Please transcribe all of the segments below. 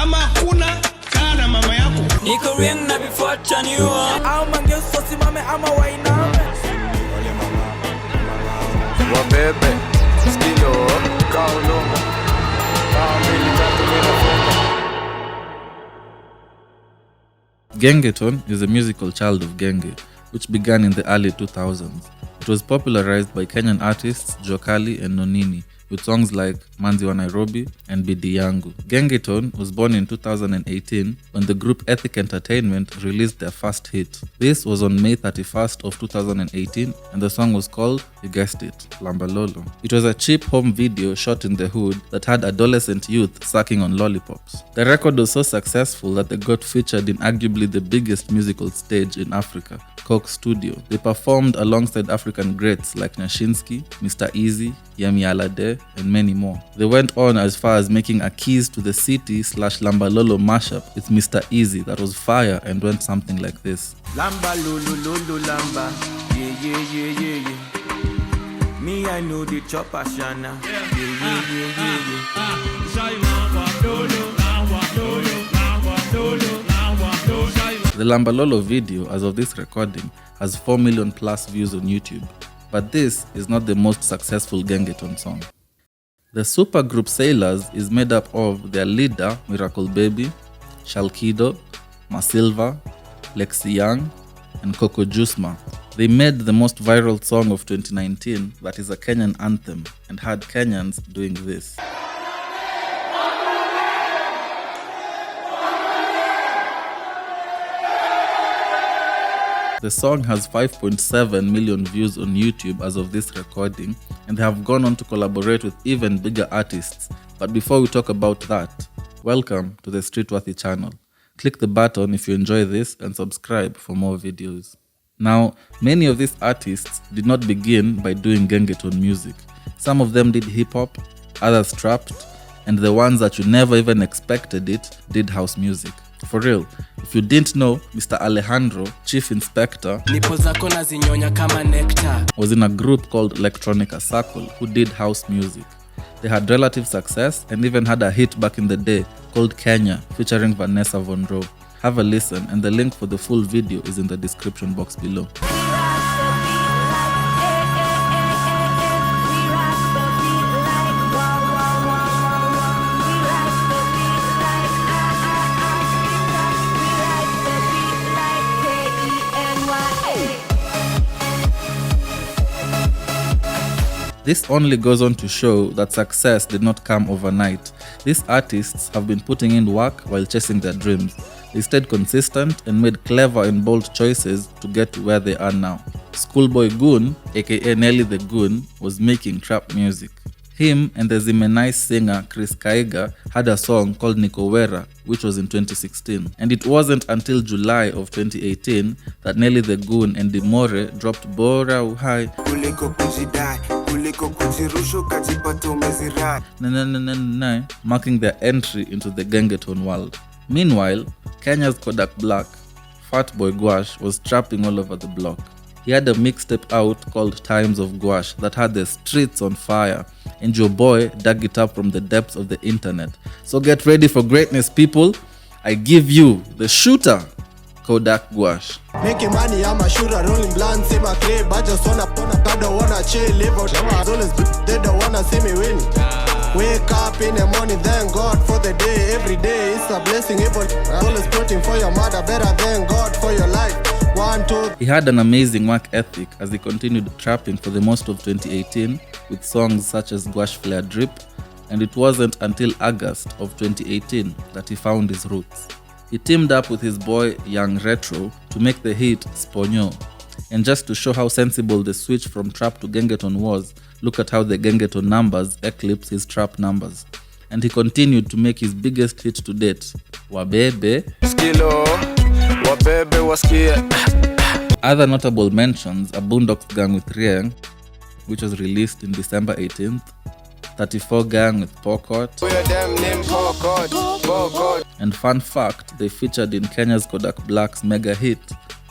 Kama kuna kana mama yako. Niko ring na before chaniwa. Ama ngeso simame ama wainame. Wabebe, skilo, kaunonga. Gengetone is a musical child of Genge, which began in the early 2000s. It was popularized by Kenyan artists Jua Kali and Nonini, with songs like Manzi wa Nairobi and Bidi Yangu. Gengetone was born in 2018 when the group Ethic Entertainment released their first hit. This was on May 31st of 2018 and the song was called, you guessed it, Lambalolo. It was a cheap home video shot in the hood that had adolescent youth sucking on lollipops. The record was so successful that they got featured in arguably the biggest musical stage in Africa, Coke Studio. They performed alongside African greats like Nyashinski, Mr. Easy, Yemi Alade, and many more. They went on as far as making a Keys to the City / Lambalolo mashup with Mr. Easy that was fire and went something like this. Lamba lolo lolo lamba, yeah yeah yeah yeah yeah. Me I know the chopper shana, yeah yeah yeah yeah yeah. Shai lamba lolo lamba lolo lamba lolo lamba lolo. The Lambalolo video as of this recording has 4 million plus views on YouTube. But this is not the most successful Gengetone song. The supergroup Sailors is made up of their leader Miracle Baby, Shalkido, Masilva, Lexi Young, and Coco Jusma. They made the most viral song of 2019 that is a Kenyan anthem and had Kenyans doing this. The song has 5.7 million views on YouTube as of this recording, and they have gone on to collaborate with even bigger artists. But before we talk about that, welcome to the Streetworthy channel. Click the button if you enjoy this and subscribe for more videos. Now, many of these artists did not begin by doing Gengetone music. Some of them did hip-hop, others trapped, and the ones that you never even expected it did house music. For real, if you didn't know, Mr. Alejandro, Chief Inspector, was in a group called Electronica Circle who did house music. They had relative success and even had a hit back in the day called Kenya featuring Vanessa Von Rowe. Have a listen and the link for the full video is in the description box below. This only goes on to show that success did not come overnight. These artists have been putting in work while chasing their dreams. They stayed consistent and made clever and bold choices to get to where they are now. Schoolboy Goon, aka Nelly the Goon, was making trap music. Him and the Zimenai singer Chris Kaiga had a song called Nikowera, which was in 2016. And it wasn't until July of 2018 that Nelly the Goon and Dimore dropped Bora Uhai, marking their entry into the Gengetone world. Meanwhile, Kenya's Kodak Black, Fatboy Gwaash, was trapping all over the block. He had a mixtape out called Times of Gwaash that had the streets on fire, and your boy dug it up from the depths of the internet. So get ready for greatness, people. I give you the shooter, Kodak Gwaash. Making money, I'm a shooter, rolling blunt, see my clip. I just wanna chill, live out. They don't wanna see me win. Wake up in the morning, thank God for the day. Every day it's a blessing, even always putting for your mother, better than God for your life. 1, 2. He had an amazing work ethic as he continued trapping for the most of 2018 with songs such as Gwaash Flare Drip, and it wasn't until August of 2018 that he found his roots. He teamed up with his boy Young Retro to make the hit Sponyo. And just to show how sensible the switch from trap to Gengetone was, look at how the Gengetone numbers eclipse his trap numbers. And he continued to make his biggest hit to date, Wabebe. Skilo, wabebe waskie. Other notable mentions are Boondocks Gang with Rieng, which was released in December 18th, 34 Gang with Pokot, and fun fact, they featured in Kenya's Kodak Black's mega hit,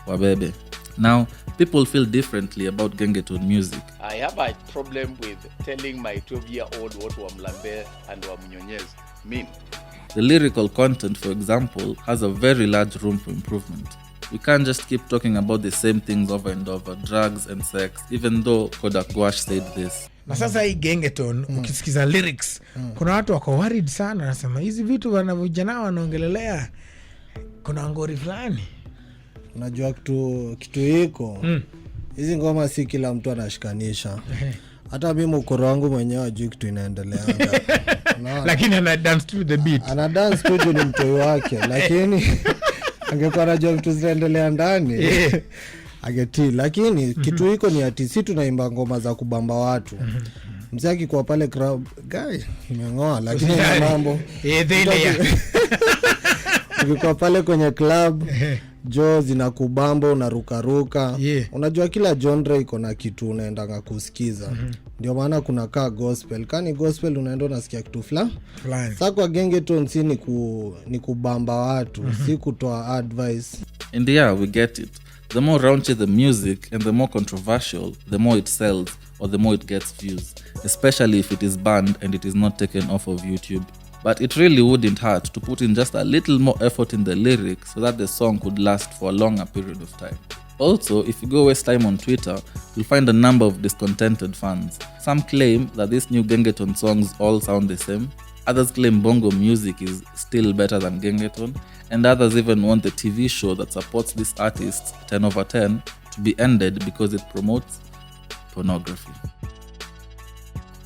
Wabebe. Now, people feel differently about Gengetone music. I have a problem with telling my 12-year-old what wamlambez and wamnyonyez mean. The lyrical content, for example, has a very large room for improvement. We can't just keep talking about the same things over and over, drugs and sex, even though Kodak Gwaash said this. Na sasa hii Gengetone, ukisikiza lyrics, kuna watu wako worried sana, nasema hizi vitu vijana wanaongelelea kuna ngori fulani. Unajua kitu hiko, hizi ngoma si kila mtu anashikanisha. Hata mimi mkoro wangu mwenyewe ajui kitu inaendelea. Lakini ana dance to the beat. Ana dance to ni mtoi wake, lakini angekuwa anajua vitu zinaendelea ndani. Ageti, lakini kitu hiko ni ati si tunaimba ngoma za kubamba watu. Mzaki kwa pale crowd guy imengoa, lakini mambo ukikuwa pale kwenye club jo zinakubamba unarukaruka. Unajua kila genre iko na kitu unaendanga kusikiza. Ndio maana kuna kaa gospel. Kani gospel unaenda unasikia kitu fulani. Sasa kwa Gengetone si ni kubamba watu, si kutoa advice. And yeah, we get it. The more raunchy the music and the more controversial, the more it sells or the more it gets views, especially if it is banned and it is not taken off of YouTube. But it really wouldn't hurt to put in just a little more effort in the lyrics so that the song could last for a longer period of time. Also, if you go waste time on Twitter, you'll find a number of discontented fans. Some claim that these new Gengetone songs all sound the same. Others claim bongo music is still better than Gengetone, and others even want the TV show that supports these artists 10/10 to be ended because it promotes pornography.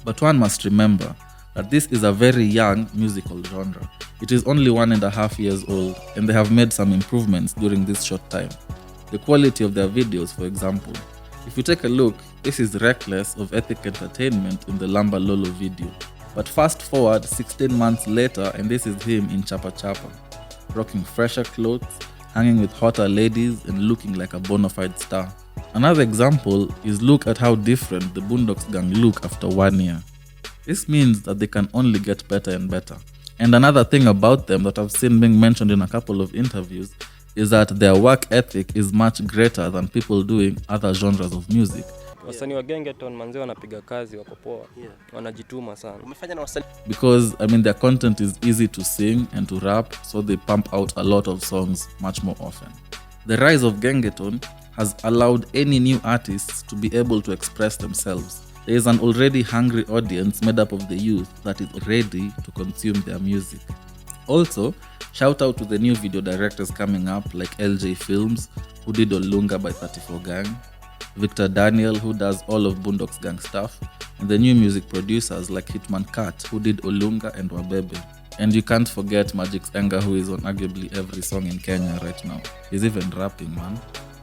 But one must remember that this is a very young musical genre. It is only 1.5 years old, and they have made some improvements during this short time. The quality of their videos, for example. If you take a look, this is reckless of ethic entertainment in the Lamba Lolo video. But fast forward 16 months later and this is him in Chapa Chapa, rocking fresher clothes, hanging with hotter ladies and looking like a bona fide star. Another example is look at how different the Boondocks gang look after 1 year. This means that they can only get better and better. And another thing about them that I've seen being mentioned in a couple of interviews is that their work ethic is much greater than people doing other genres of music. Wasanii wa Gengetone manze wanapiga kazi wako poa. Wanajituma sana. Because their content is easy to sing and to rap, so they pump out a lot of songs much more often. The rise of Gengetone has allowed any new artists to be able to express themselves. There is an already hungry audience made up of the youth that is ready to consume their music. Also, shout out to the new video directors coming up like LJ Films, who did Olunga by 34 Gang, Victor Daniel, who does all of Boondocks gang stuff, and the new music producers like Hitman Kat, who did Olunga and Wabebe. And you can't forget Magic's Enga, who is on arguably every song in Kenya right now. He's even rapping, man.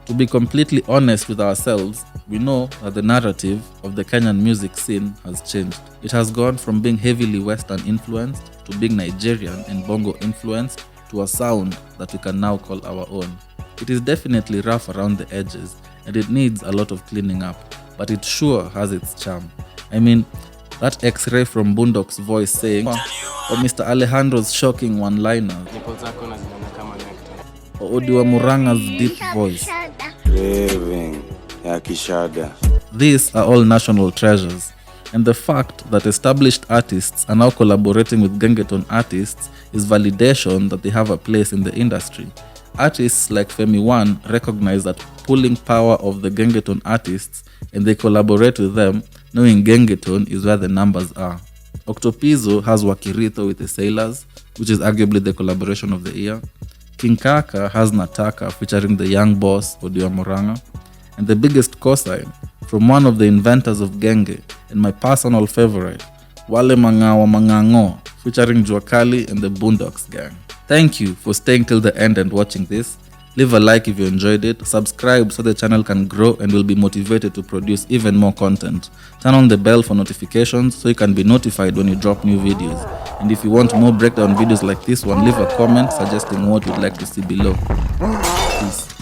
To be completely honest with ourselves, we know that the narrative of the Kenyan music scene has changed. It has gone from being heavily Western influenced to being Nigerian and Bongo influenced to a sound that we can now call our own. It is definitely rough around the edges and it needs a lot of cleaning up, but it sure has its charm. That X-ray from Boondocks' voice saying, or Mr. Alejandro's shocking one-liner, or Odiwa Muranga's deep voice. These are all national treasures, and the fact that established artists are now collaborating with Gengetone artists is validation that they have a place in the industry. Artists like Femi One recognize that pulling power of the Gengetone artists and they collaborate with them, knowing Gengetone is where the numbers are. Octopizzo has Wakiritho with the Sailors, which is arguably the collaboration of the year. King Kaka has Nataka featuring the young boss Odiwa Muranga. And the biggest cosign from one of the inventors of Genge and my personal favorite, Wale Mangawa Mangango featuring Juakali and the Boondocks gang. Thank you for staying till the end and watching this. Leave a like if you enjoyed it, subscribe so the channel can grow and will be motivated to produce even more content. Turn on the bell for notifications so you can be notified when you drop new videos. And if you want more breakdown videos like this one, leave a comment suggesting what you'd like to see below. Peace.